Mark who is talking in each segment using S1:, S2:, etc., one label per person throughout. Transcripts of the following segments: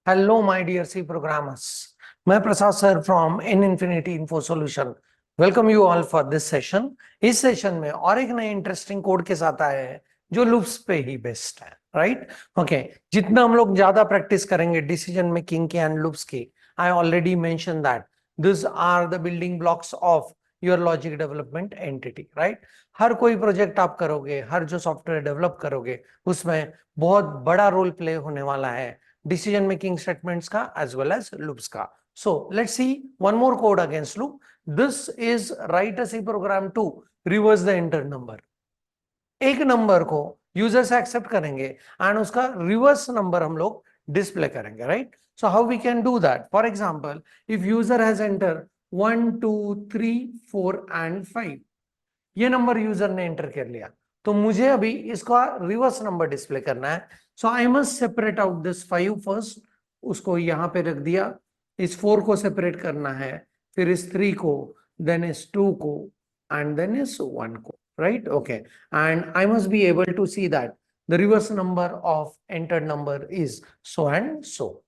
S1: Hello my dear C programmers. मैं Prasad sir from in infinity info solution welcome you all for this session. इस session में और एक नए इंटरेस्टिंग कोड के साथ आए हैं जो लूप्स पे ही बेस्ड है, राइट? ओके, जितना हम लोग ज्यादा प्रैक्टिस करेंगे डिसीजन मेकिंग की एंड लूप्स की, I already mention that this are the building blocks of your logic development entity, right? हर कोई प्रोजेक्ट आप करोगे, हर जो सॉफ्टवेयर डेवलप करोगे, उसमें बहुत बड़ा रोल प्ले होने वाला है decision making statements ka as well as loops ka. So let's see one more code against loop. This is write a C program to reverse the entered number. एक number को user से accept करेंगे and उसका reverse number हम लोग display करेंगे, right? So how we can do that? For example, if user has enter 1 2 3 4 and 5, ये number user ने एंटर कर लिया, तो मुझे अभी इसका रिवर्स नंबर डिस्प्ले करना है। So I must separate out this 5 first, उसको यहां पे रख दिया। इस 4 को सेपरेट करना है, फिर इस 3 को, देन इस 2 को एंड देन इस 1 को, right? Okay, and I must be able to see that the reverse number of entered number is so and so.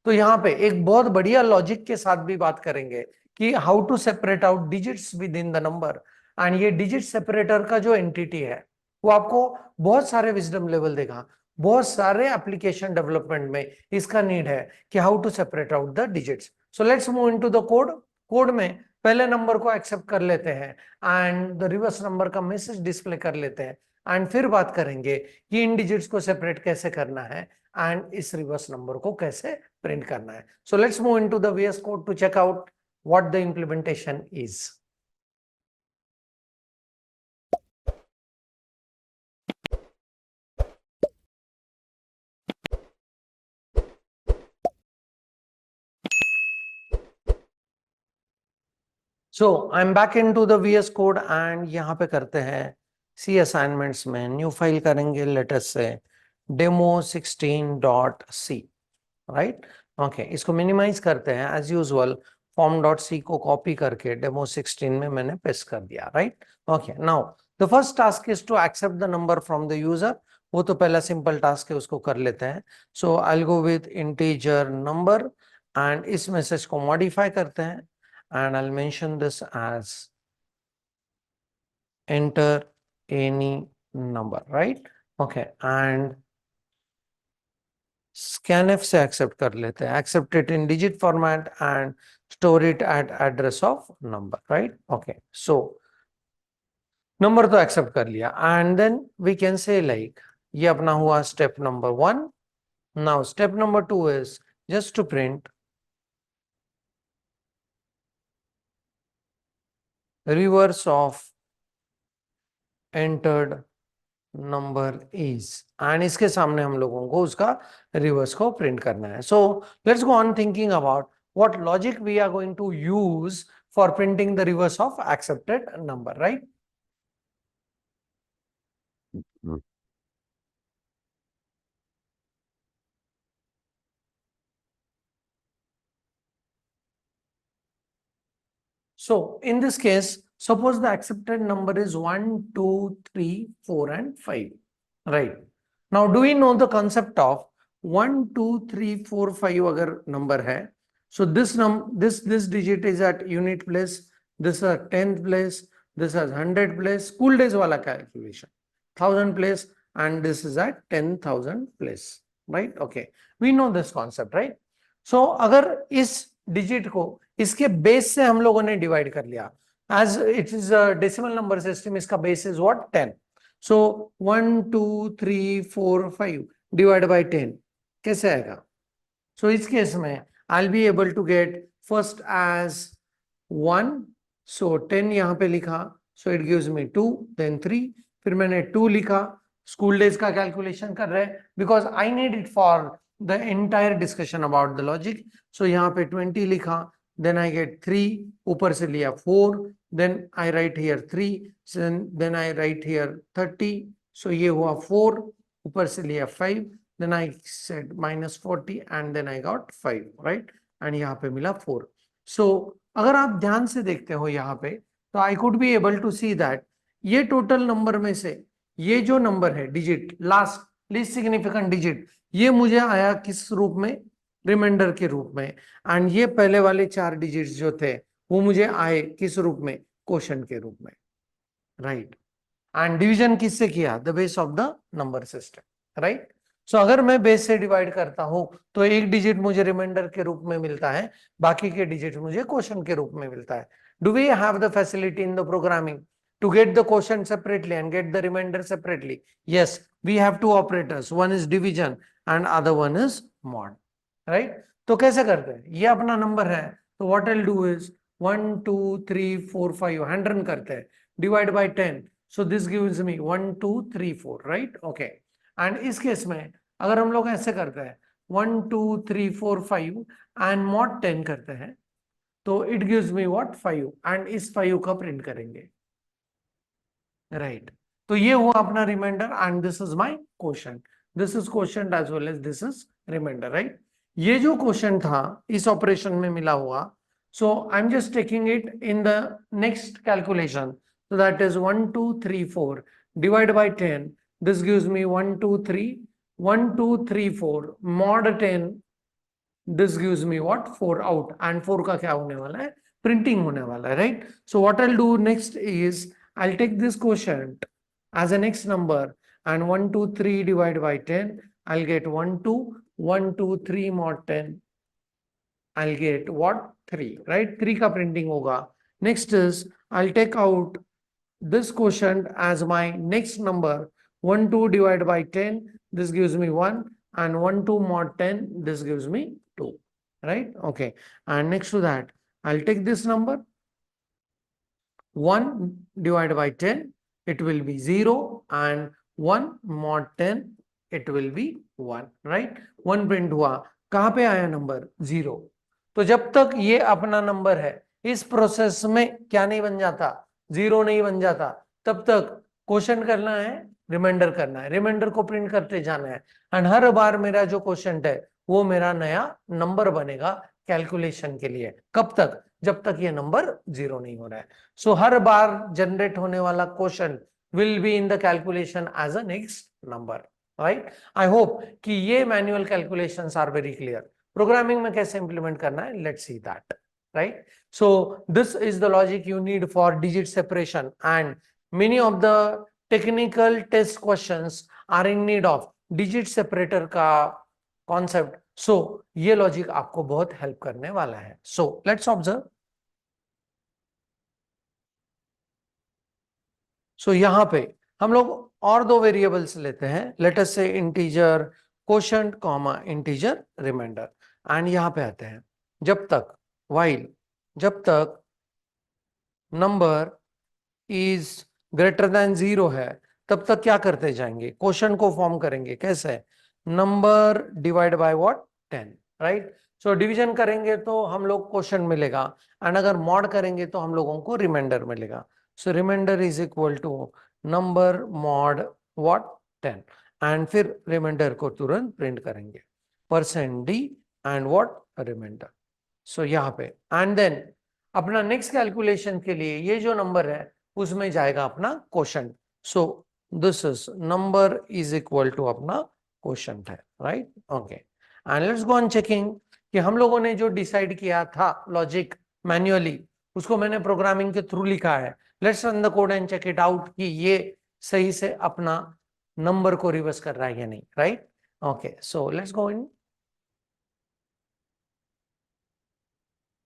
S1: तो यहाँ पे एक बहुत बढ़िया लॉजिक के साथ भी बात करेंगे कि how to separate out digits within the number. And ये डिजिट सेपरेटर का जो एंटिटी है वो आपको बहुत सारे विजडम लेवल देगा, बहुत सारे एप्लीकेशन डेवलपमेंट में इसका नीड है कि how to separate out the digits. So let's move into the code. Code में पहले नंबर को एक्सेप्ट कर लेते हैं एंड द रिवर्स नंबर का मैसेज डिस्प्ले कर लेते हैं, एंड फिर बात करेंगे कि इन डिजिट्स को सेपरेट कैसे करना है एंड इस रिवर्स नंबर को कैसे प्रिंट करना है। So let's move into the VS code to check out what the implementation is. So I am back into the VS code and यहाँ पे करते हैं सी असाइनमेंट्स में न्यू फाइल करेंगे लेटेस्ट से demo16.c, राइट? ओके, इसको minimise करते हैं एज यूजुअल। form.c को कॉपी करके demo16 में मैंने पेस्ट कर दिया, right? Okay, now the first task is to accept the number from the user. वो तो पहला सिंपल टास्क है, उसको कर लेते हैं। So I will go with integer number and इस मैसेज को मॉडिफाई करते हैं and I'll mention this as enter any number, right? Okay, and scanf से accept कर लेते हैं, accept it in digit format and store it at address of number, right? Okay, so number तो accept कर लिया and then we can say like ये अपना हुआ step number 1. Now step number 2 is just to print reverse of entered number is, and इसके सामने हम लोगों को उसका रिवर्स को प्रिंट करना है। So let's go on thinking about what logic we are going to use for printing the reverse of accepted number, right? So in this case, suppose the accepted number is 1 2 3 4 and 5, right? Now do we know the concept of 1 2 3 4 5 अगर number है, so this digit is at unit place, this is at 10th place, this is 100 place, school days वाला calculation, 1000 place, and this is at 10,000 place, right? Okay, we know this concept, right? So अगर इस digit को इसके base से हम लोगों ने divide कर लिया, as it is a decimal number system, इसका base is what 10। So 1 2 3 4 5 divide by 10 कैसे आएगा? सो इस केस में I will be able to get first as 1, so 10 यहां पे लिखा, so it gives me 2, then 3, फिर मैंने 2 लिखा, स्कूल डेज का कैलकुलेशन कर रहे हैं because I need it for the entire discussion about the logic. So यहाँ पे 20 लिखा, then I get 3, ऊपर से लिया 4, then I write here 3, then I write here 30, so ये हुआ 4, ऊपर से लिया 5, then I said minus 40 and then I got 5, right? and यहाँ पे मिला 4. so अगर आप ध्यान से देखते हो यहाँ पे, तो I could be able to see that ये टोटल नंबर में से ये जो नंबर है digit, last least significant digit, ये मुझे आया किस रूप में? रिमाइंडर के रूप में, एंड ये पहले वाले 4 डिजिट्स जो थे वो मुझे आए किस रूप में, क्वोशंट के रूप में, राइट। एंड डिवीजन किससे किया, the base of the number system, right. So अगर मैं बेस से डिवाइड करता हूं तो एक डिजिट मुझे रिमाइंडर के रूप में मिलता है, बाकी के डिजिट मुझे क्वोशंट के रूप में मिलता है। Do we have the facility in the programming to get the quotient separately and get the remainder separately? Yes, we have two operators, one is division and other one is mod, right? तो कैसे करते हैं, ये अपना number है तो what I'll do is 1 2 3 4 5 hand run करते हैं, divide by 10, so this gives me 1 2 3 4, right? Okay, and इस केस में अगर हम लोग ऐसे करते हैं 1 2 3 4 5 and mod 10 करते हैं तो it gives me what, 5, and इस 5 का प्रिंट करेंगे, राइट। तो ये हुआ अपना reminder and this is my quotient, this is quotient as well as this is reminder, right. ये जो क्वोशंट था इस ऑपरेशन में मिला हुआ, so I am just taking it in the next calculation, so that is 1 2 3 4 divide by 10, this gives me 1 2 3 1 2 3 4 mod 10, this gives me what, 4 out, and 4 का क्या होने वाला है, प्रिंटिंग होने वाला है, right. So what I'll do next is I'll take this quotient as a next number and 1 2 3 divide by 10, I'll get 1 2 1 2 3 mod 10, I'll get what, 3, right? 3 का printing होगा। Next is I'll take out this quotient as my next number, 1 2 divided by 10, this gives me 1, and 1 2 mod 10, this gives me 2, right? Okay, and next to that I'll take this number 1 divided by 10, it will be 0, and 1 mod 10, it will be 1, right? 1 print हुआ, कहां पे आया number, 0। तो जब तक ये अपना number है इस प्रोसेस में क्या नहीं बन जाता, 0 नहीं बन जाता, तब तक क्वोशंट करना है, रिमाइंडर करना है, रिमाइंडर को प्रिंट करते जाना है, एंड हर बार मेरा जो क्वोशंट है वो मेरा नया नंबर बनेगा कैलकुलेशन के लिए। कब तक, जब तक ये नंबर 0 नहीं हो रहा है। सो हर बार जनरेट होने वाला quotient will be in the calculation as a next number, right. I hope कि ये manual calculations are very clear. Programming में कैसे इंप्लीमेंट करना है, let's see that, right? So this is the logic you need for digit separation, and many of the technical test questions are in need of digit separator का concept. So ये logic आपको बहुत help करने वाला है। So let's observe. So यहाँ पे हम लोग और 2 वेरिएबल्स लेते हैं, let us say integer quotient comma integer remainder, and यहाँ पे आते हैं जब तक while, जब तक नंबर इज ग्रेटर देन 0 है तब तक क्या करते जाएंगे, क्वोशंट को फॉर्म करेंगे, कैसे, number divide by what, 10, right. So division करेंगे तो हम लोग क्वोशंट मिलेगा, एंड अगर मॉड करेंगे तो हम लोगों को रिमाइंडर मिलेगा। So reminder is equal to number mod what, 10, and फिर रिमाइंडर को तुरंत प्रिंट करेंगे, %d and what, reminder. So यहाँ पे एंड देन अपना नेक्स्ट कैलकुलेशन के लिए ये जो नंबर है उसमें जाएगा अपना quotient. So this is number is equal to अपना क्वोशंट है, right. Okay, and let's go on checking कि हम लोगों ने जो डिसाइड किया था लॉजिक मैन्युअली उसको मैंने प्रोग्रामिंग के थ्रू लिखा है। Let's run the code and check it out कि ये सही से अपना नंबर को रिवर्स कर रहा है या नहीं, right. Okay, so let's go in.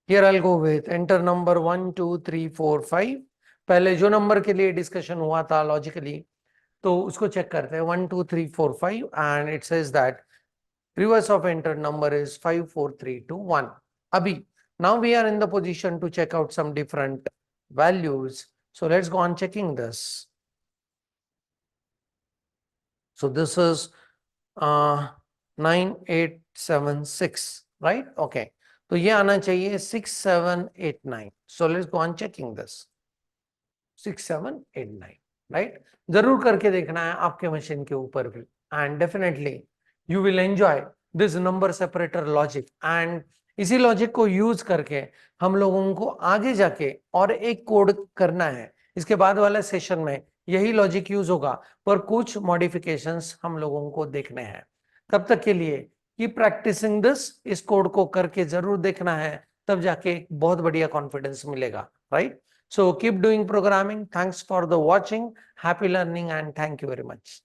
S1: Here I'll go with enter number 1 2 3 4 5। पहले जो नंबर के लिए डिस्कशन हुआ था लॉजिकली तो उसको चेक करते हैं, 1 2 3 4 5, and it says that reverse of entered number is 5 4 3 2 1। अभी now we are in the position to check out some different values, so let's go on checking this। So this is 9876, right? Okay, तो ये आना चाहिए 6789। So let's go on checking this, 6789, right? जरूर करके देखना है आपके मशीन के ऊपर भी, and definitely you will enjoy this number separator logic, and इसी लॉजिक को यूज करके हम लोगों को आगे जाके और एक कोड करना है। इसके बाद वाले सेशन में यही लॉजिक यूज होगा पर कुछ मॉडिफिकेशंस हम लोगों को देखने हैं। तब तक के लिए कि प्रैक्टिसिंग दिस, इस कोड को करके जरूर देखना है, तब जाके बहुत बढ़िया कॉन्फिडेंस मिलेगा, right? So keep doing programming. Thanks for the watching. Happy learning and thank you very much.